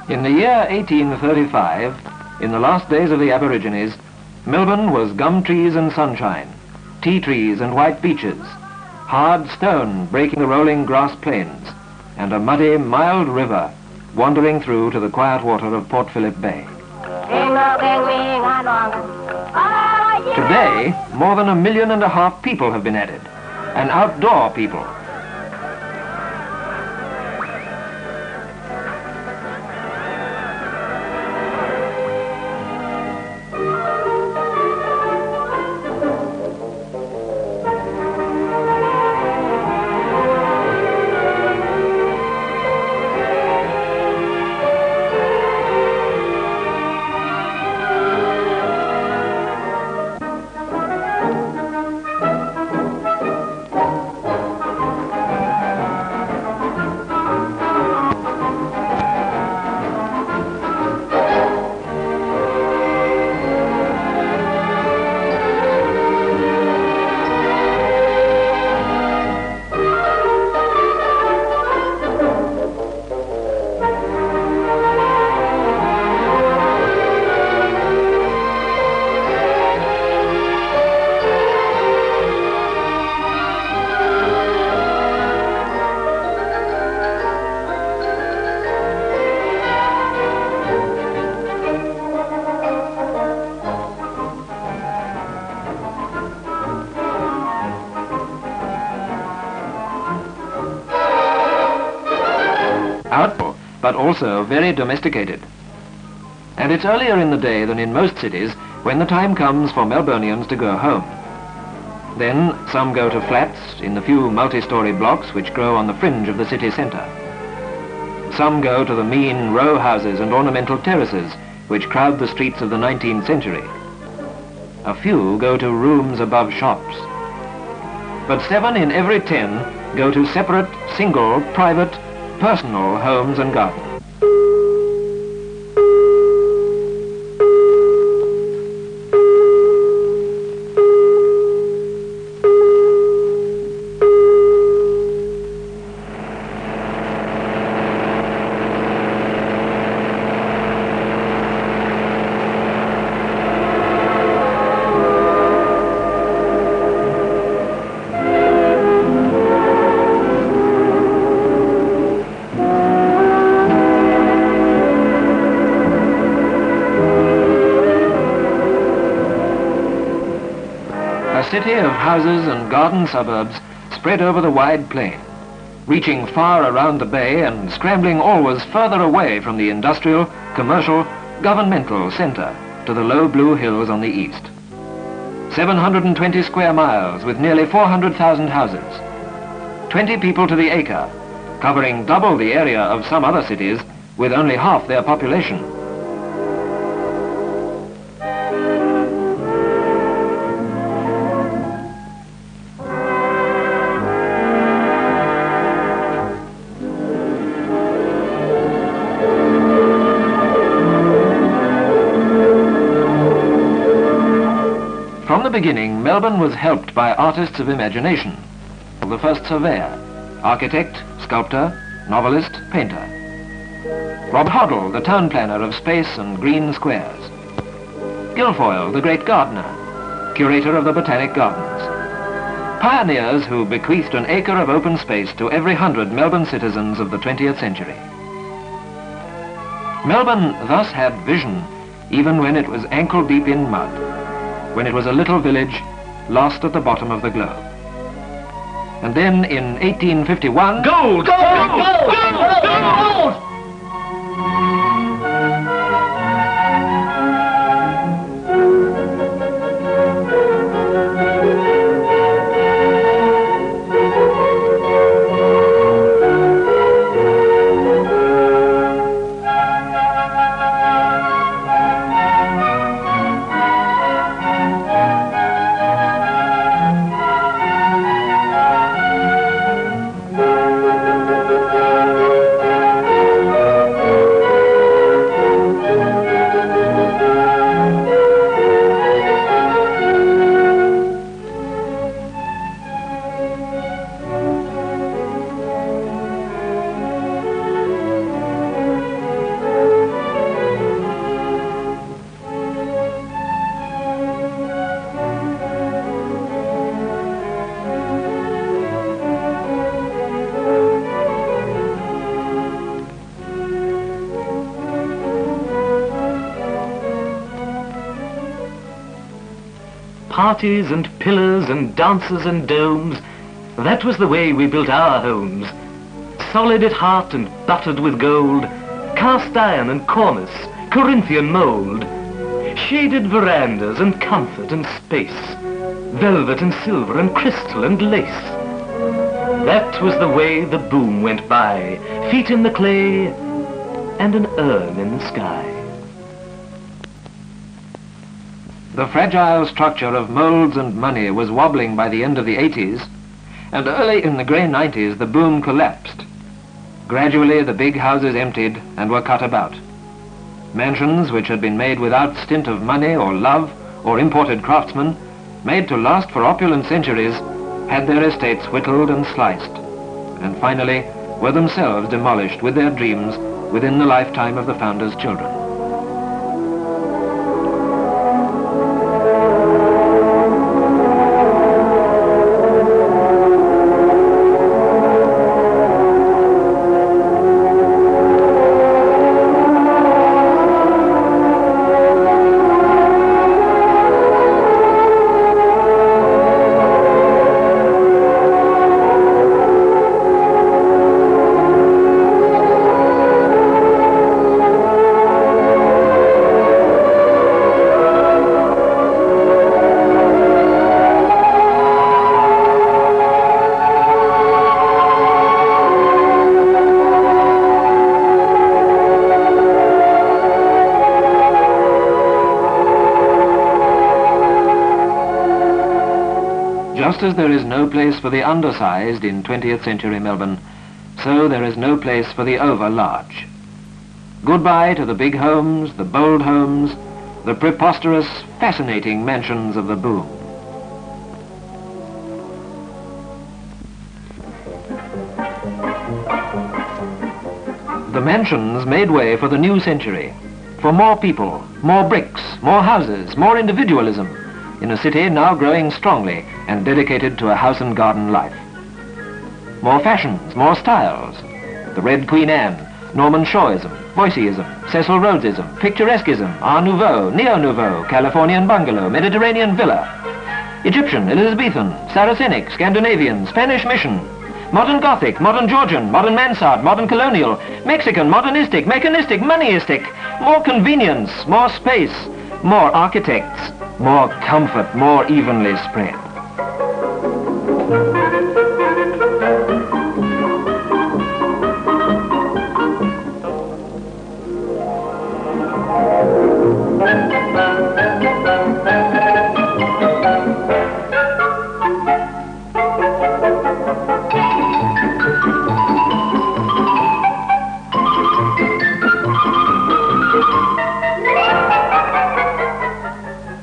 In the year 1835, in the last days of the Aborigines, Melbourne was gum trees and sunshine, tea trees and white beaches, hard stone breaking the rolling grass plains, and a muddy, mild river wandering through to the quiet water of Port Phillip Bay. Today, more than 1.5 million people have been added, and outdoor people. Outdoor, but also very domesticated. And it's earlier in the day than in most cities when the time comes for Melburnians to go home. Then some go to flats in the few multi-storey blocks which grow on the fringe of the city centre. Some go to the mean row houses and ornamental terraces which crowd the streets of the 19th century. A few go to rooms above shops. But 7 in every 10 go to separate, single, private, personal homes and gardens. A city of houses and garden suburbs spread over the wide plain, reaching far around the bay and scrambling always further away from the industrial, commercial, governmental centre to the low blue hills on the east. 720 square miles with nearly 400,000 houses. 20 people to the acre, covering double the area of some other cities with only half their population. From the beginning, Melbourne was helped by artists of imagination. The first surveyor, architect, sculptor, novelist, painter. Rob Hoddle, the town planner of space and green squares. Guilfoyle, the great gardener, curator of the Botanic Gardens. Pioneers who bequeathed an acre of open space to every 100 Melbourne citizens of the 20th century. Melbourne thus had vision, even when it was ankle-deep in mud, when it was a little village lost at the bottom of the globe. And then in 1851... Gold! Gold! Gold! Gold! Parties and pillars and dances and domes, that was the way we built our homes. Solid at heart and buttered with gold, cast iron and cornice, Corinthian mould, shaded verandas and comfort and space, velvet and silver and crystal and lace. That was the way the boom went by, feet in the clay and an urn in the sky. The fragile structure of moulds and money was wobbling by the end of the 80s, and early in the grey 90s the boom collapsed. Gradually the big houses emptied and were cut about. Mansions which had been made without stint of money or love or imported craftsmen, made to last for opulent centuries, had their estates whittled and sliced, and finally were themselves demolished with their dreams within the lifetime of the founders' children. Just as there is no place for the undersized in 20th century Melbourne, so there is no place for the over-large. Goodbye to the big homes, the bold homes, the preposterous, fascinating mansions of the boom. The mansions made way for the new century, for more people, more bricks, more houses, more individualism, in a city now growing strongly and dedicated to a house and garden life. More fashions, more styles. The Red Queen Anne, Norman Shawism, Boiseism, Cecil Rhodesism, Picturesquism, Art Nouveau, Neo-Nouveau, Californian bungalow, Mediterranean villa, Egyptian, Elizabethan, Saracenic, Scandinavian, Spanish mission, modern Gothic, modern Georgian, modern Mansard, modern colonial, Mexican, modernistic, mechanistic, moneyistic, more convenience, more space, more architects, more comfort, more evenly spread.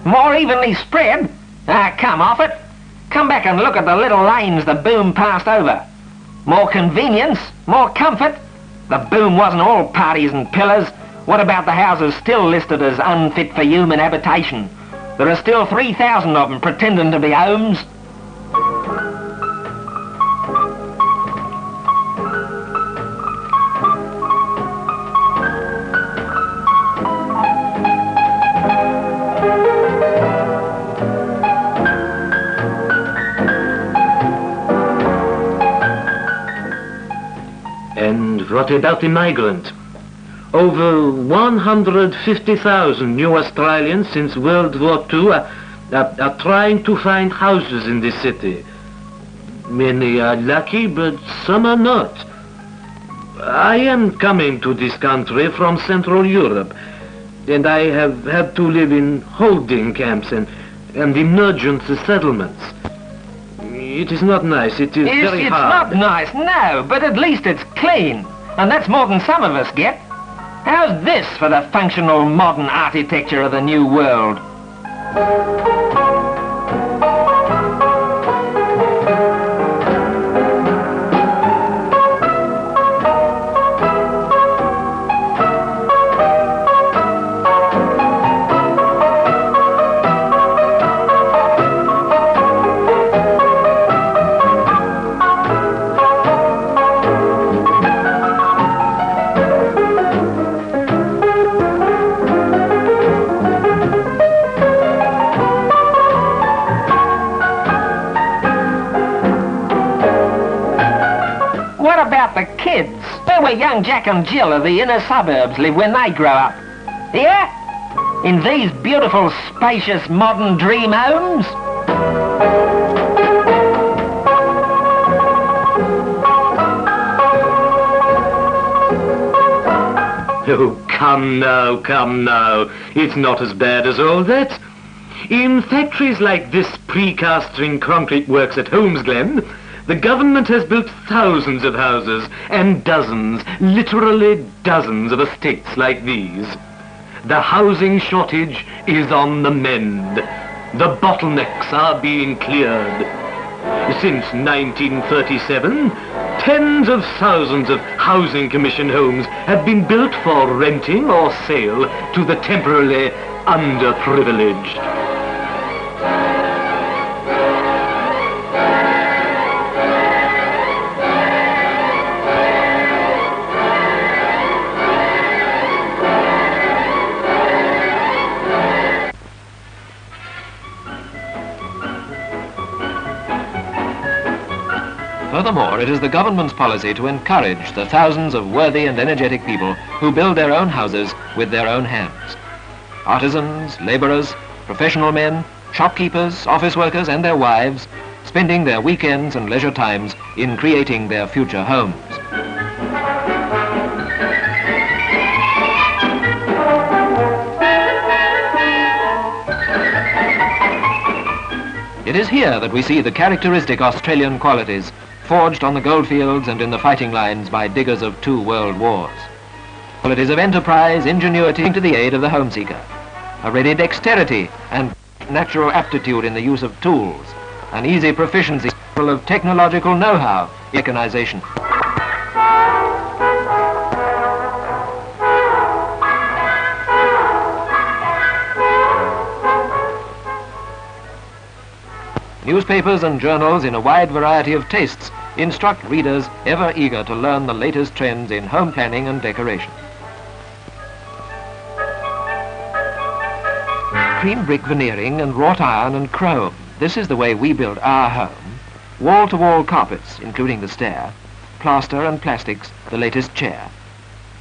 More evenly spread? Ah, come off it. Come back and look at the little lanes the boom passed over. More convenience? More comfort? The boom wasn't all parties and pillars. What about the houses still listed as unfit for human habitation? There are still 3,000 of them pretending to be homes. And what about the migrant? Over 150,000 new Australians since World War II are trying to find houses in this city. Many are lucky, but some are not. I am coming to this country from Central Europe, and I have had to live in holding camps and emergency settlements. It is not nice, it is very hard. It's not nice, no, but at least it's clean, and that's more than some of us get. How's this for the functional modern architecture of the new world? What about the kids? Where will young Jack and Jill of the inner suburbs live when they grow up? Yeah? In these beautiful, spacious, modern dream homes? Oh, come now, come now. It's not as bad as all that. In factories like this precasting concrete works at Holmesglen, the government has built thousands of houses and dozens, literally dozens of estates like these. The housing shortage is on the mend. The bottlenecks are being cleared. Since 1937, tens of thousands of Housing Commission homes have been built for renting or sale to the temporarily underprivileged. Furthermore, it is the government's policy to encourage the thousands of worthy and energetic people who build their own houses with their own hands. Artisans, labourers, professional men, shopkeepers, office workers and their wives, spending their weekends and leisure times in creating their future homes. It is here that we see the characteristic Australian qualities forged on the goldfields and in the fighting lines by diggers of 2 world wars. Qualities of enterprise, ingenuity to the aid of the homeseeker, a ready dexterity and natural aptitude in the use of tools, an easy proficiency of technological know-how, mechanization. Newspapers and journals in a wide variety of tastes instruct readers ever eager to learn the latest trends in home planning and decoration. Cream brick veneering and wrought iron and chrome. This is the way we build our home. Wall-to-wall carpets, including the stair, plaster and plastics, the latest chair,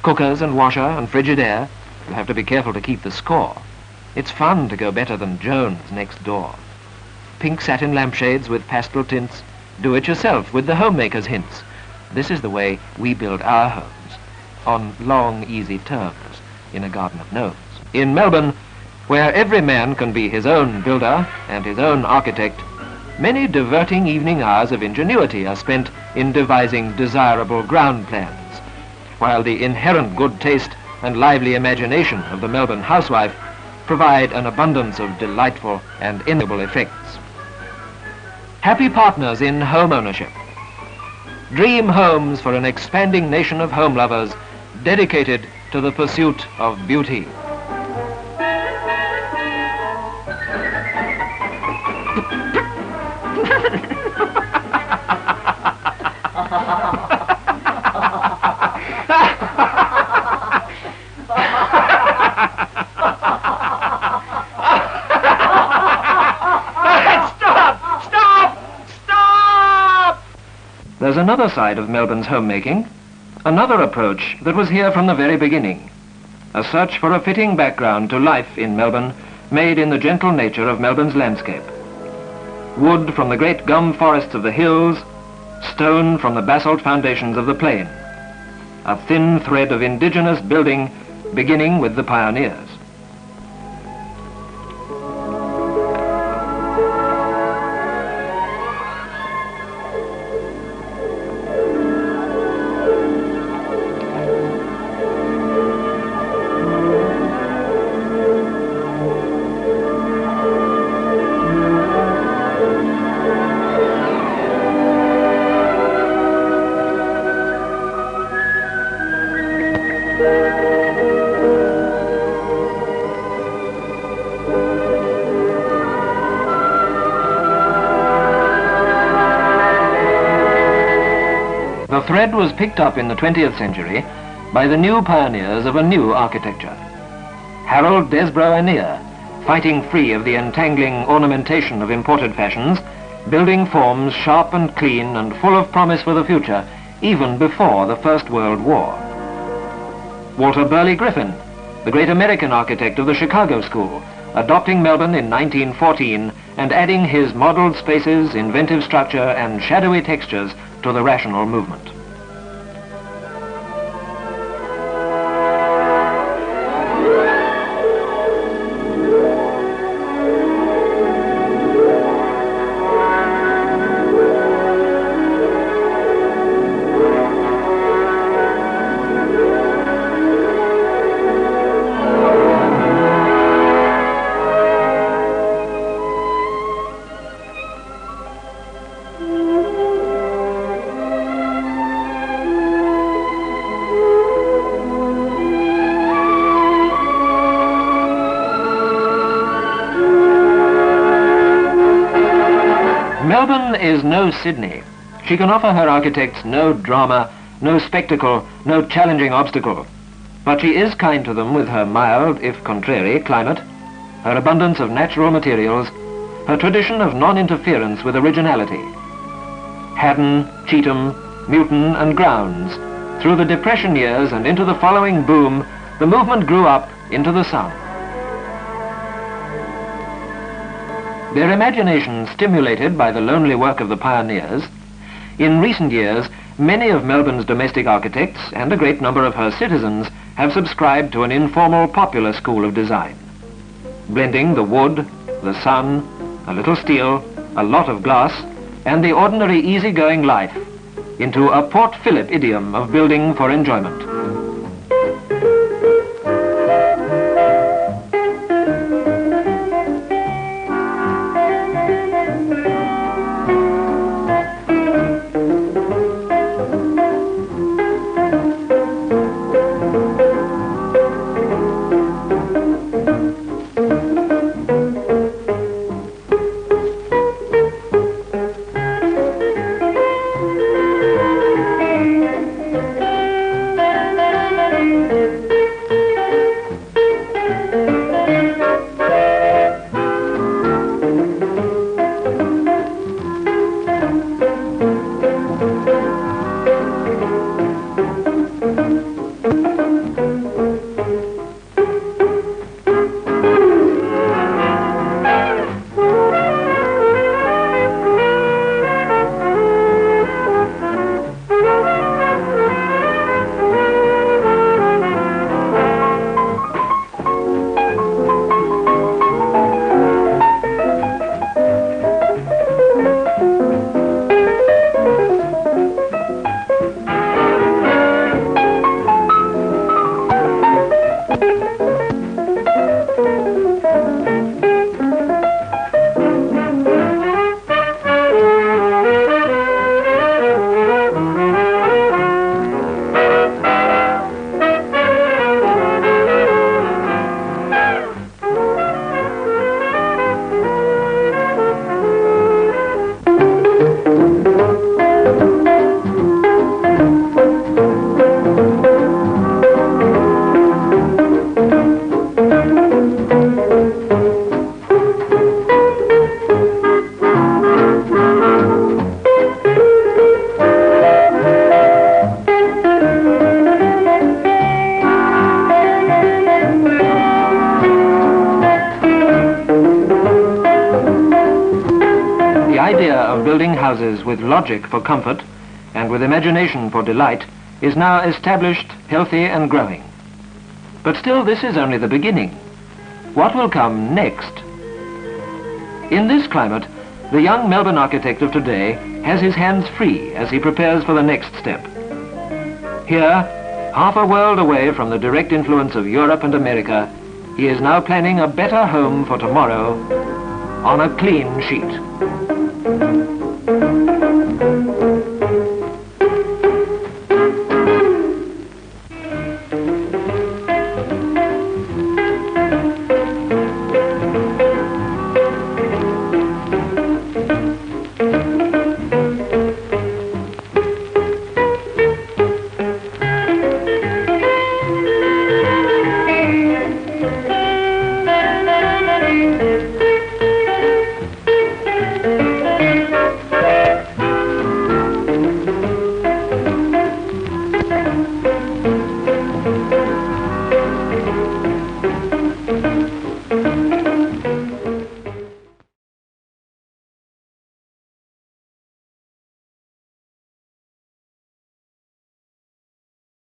cookers and washer and Frigidaire. You'll have to be careful to keep the score. It's fun to go better than Jones next door. Pink satin lampshades with pastel tints. Do it yourself with the homemaker's hints. This is the way we build our homes, on long, easy terms, in a garden of gnomes. In Melbourne, where every man can be his own builder and his own architect, many diverting evening hours of ingenuity are spent in devising desirable ground plans, while the inherent good taste and lively imagination of the Melbourne housewife provide an abundance of delightful and enjoyable effects. Happy partners in home ownership. Dream homes for an expanding nation of home lovers dedicated to the pursuit of beauty. There's another side of Melbourne's homemaking, another approach that was here from the very beginning, a search for a fitting background to life in Melbourne, made in the gentle nature of Melbourne's landscape. Wood from the great gum forests of the hills, stone from the basalt foundations of the plain. A thin thread of indigenous building beginning with the pioneers. The thread was picked up in the 20th century by the new pioneers of a new architecture. Harold Desborough Annear, fighting free of the entangling ornamentation of imported fashions, building forms sharp and clean and full of promise for the future, even before the First World War. Walter Burley Griffin, the great American architect of the Chicago School, adopting Melbourne in 1914 and adding his modelled spaces, inventive structure and shadowy textures to the rational movement. Melbourne is no Sydney. She can offer her architects no drama, no spectacle, no challenging obstacle. But she is kind to them with her mild, if contrary, climate, her abundance of natural materials, her tradition of non-interference with originality. Haddon, Cheetham, Newton and Grounds. Through the Depression years and into the following boom, the movement grew up into the sun. Their imagination stimulated by the lonely work of the pioneers, in recent years, many of Melbourne's domestic architects and a great number of her citizens have subscribed to an informal popular school of design, blending the wood, the sun, a little steel, a lot of glass, and the ordinary easygoing life into a Port Phillip idiom of building for enjoyment. houses with logic for comfort and with imagination for delight is now established, healthy and growing. But still, this is only the beginning. What will come next? In this climate, the young Melbourne architect of today has his hands free as he prepares for the next step. Here, half a world away from the direct influence of Europe and America, he is now planning a better home for tomorrow on a clean sheet.